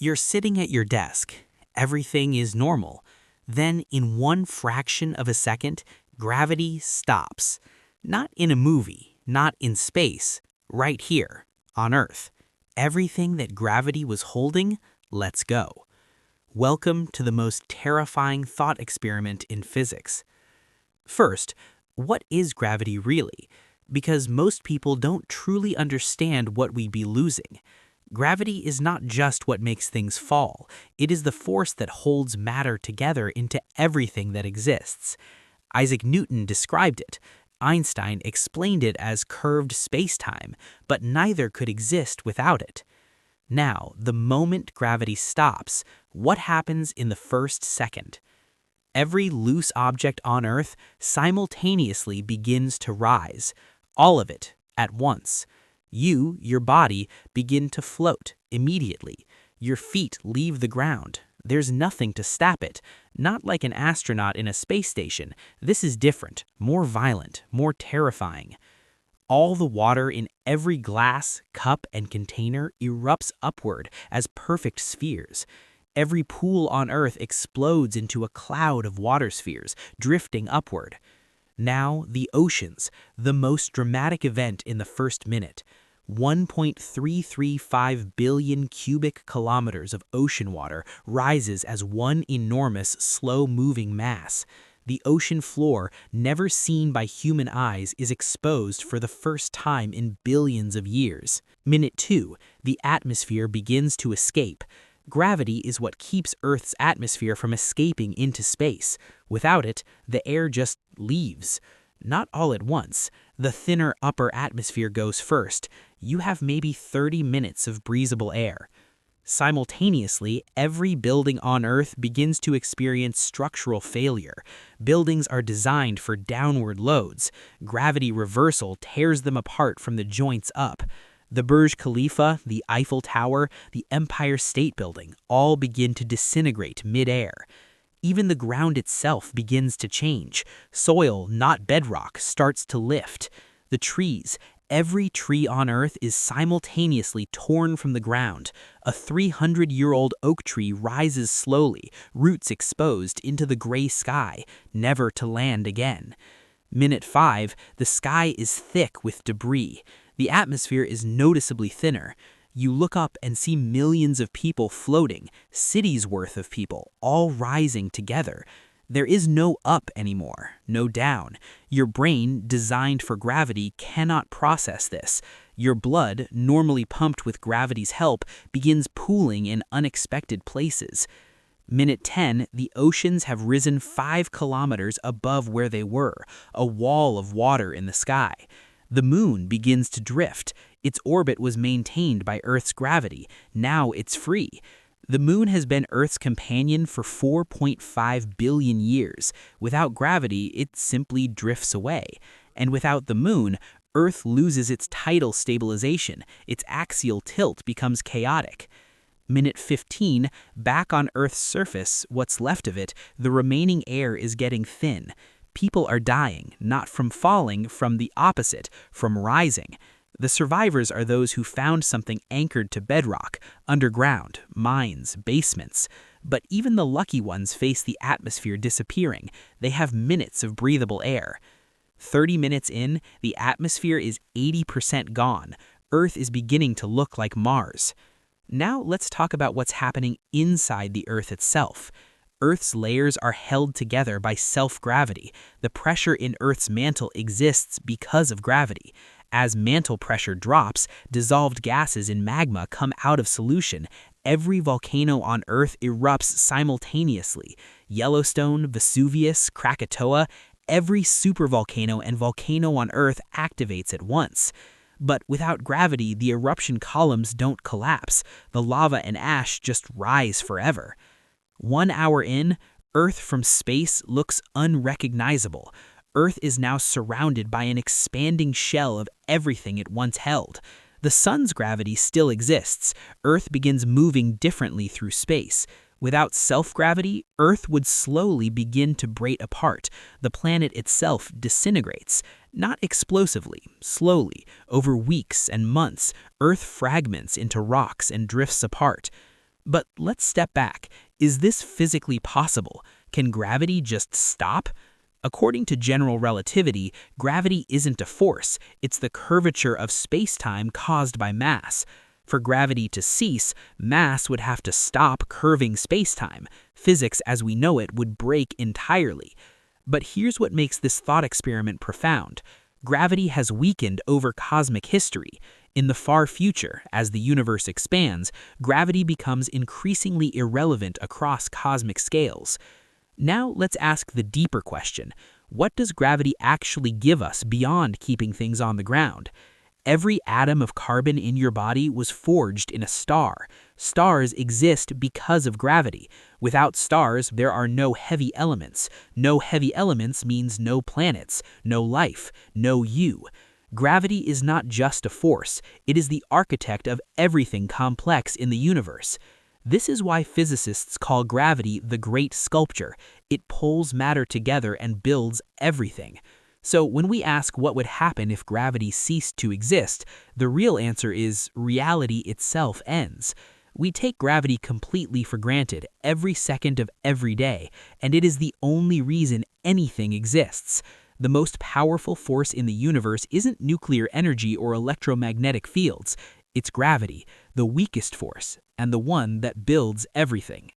You're sitting at your desk. Everything is normal. Then, in one fraction of a second, gravity stops. Not in a movie, not in space, right here, on Earth. Everything that gravity was holding lets go. Welcome to the most terrifying thought experiment in physics. First, what is gravity really? Because most people don't truly understand what we'd be losing. Gravity is not just what makes things fall. It is the force that holds matter together into everything that exists. Isaac Newton described it. Einstein explained it as curved space-time, but neither could exist without it. Now, the moment gravity stops, what happens in the first second? Every loose object on Earth simultaneously begins to rise, all of it at once. You, your body, begin to float immediately. Your feet leave the ground. There's nothing to stop it. Not like an astronaut in a space station. This is different, more violent, more terrifying. All the water in every glass, cup, and container erupts upward as perfect spheres. Every pool on Earth explodes into a cloud of water spheres, drifting upward. Now, the oceans, the most dramatic event in the first minute. 1.335 billion cubic kilometers of ocean water rises as one enormous, slow-moving mass. The ocean floor, never seen by human eyes, is exposed for the first time in billions of years. Minute 2, the atmosphere begins to escape. Gravity is what keeps Earth's atmosphere from escaping into space. Without it, the air just leaves. Not all at once. The thinner upper atmosphere goes first. You have maybe 30 minutes of breathable air. Simultaneously, every building on Earth begins to experience structural failure. Buildings are designed for downward loads. Gravity reversal tears them apart from the joints up. The Burj Khalifa, the Eiffel Tower, the Empire State Building all begin to disintegrate mid-air. Even the ground itself begins to change. Soil, not bedrock, starts to lift. The trees, every tree on Earth is simultaneously torn from the ground. A 300-year-old oak tree rises slowly, roots exposed into the gray sky, never to land again. Minute 5, the sky is thick with debris. The atmosphere is noticeably thinner. You look up and see millions of people floating, cities worth of people, all rising together. There is no up anymore, no down. Your brain, designed for gravity, cannot process this. Your blood, normally pumped with gravity's help, begins pooling in unexpected places. Minute 10, the oceans have risen 5 kilometers above where they were, a wall of water in the sky. The moon begins to drift. Its orbit was maintained by Earth's gravity. Now it's free. The moon has been Earth's companion for 4.5 billion years. Without gravity, it simply drifts away. And without the moon, Earth loses its tidal stabilization. Its axial tilt becomes chaotic. Minute 15, back on Earth's surface, what's left of it, the remaining air is getting thin. People are dying, not from falling, from the opposite, from rising. The survivors are those who found something anchored to bedrock, underground, mines, basements. But even the lucky ones face the atmosphere disappearing. They have minutes of breathable air. 30 minutes in, the atmosphere is 80% gone. Earth is beginning to look like Mars. Now let's talk about what's happening inside the Earth itself. Earth's layers are held together by self-gravity. The pressure in Earth's mantle exists because of gravity. As mantle pressure drops, dissolved gases in magma come out of solution. Every volcano on Earth erupts simultaneously. Yellowstone, Vesuvius, Krakatoa, every supervolcano and volcano on Earth activates at once. But without gravity, the eruption columns don't collapse. The lava and ash just rise forever. 1 hour in, Earth from space looks unrecognizable. Earth is now surrounded by an expanding shell of everything it once held. The sun's gravity still exists. Earth begins moving differently through space. Without self-gravity, Earth would slowly begin to break apart. The planet itself disintegrates. Not explosively, slowly. Over weeks and months, Earth fragments into rocks and drifts apart. But let's step back. Is this physically possible? Can gravity just stop? According to general relativity, gravity isn't a force, it's the curvature of space-time caused by mass. For gravity to cease, mass would have to stop curving space-time. Physics as we know it would break entirely. But here's what makes this thought experiment profound. Gravity has weakened over cosmic history. In the far future, as the universe expands, gravity becomes increasingly irrelevant across cosmic scales. Now let's ask the deeper question. What does gravity actually give us beyond keeping things on the ground? Every atom of carbon in your body was forged in a star. Stars exist because of gravity. Without stars, there are no heavy elements. No heavy elements means no planets, no life, no you. Gravity is not just a force, it is the architect of everything complex in the universe. This is why physicists call gravity the great sculptor. It pulls matter together and builds everything. So when we ask what would happen if gravity ceased to exist, the real answer is reality itself ends. We take gravity completely for granted every second of every day, and it is the only reason anything exists. The most powerful force in the universe isn't nuclear energy or electromagnetic fields. It's gravity, the weakest force, and the one that builds everything.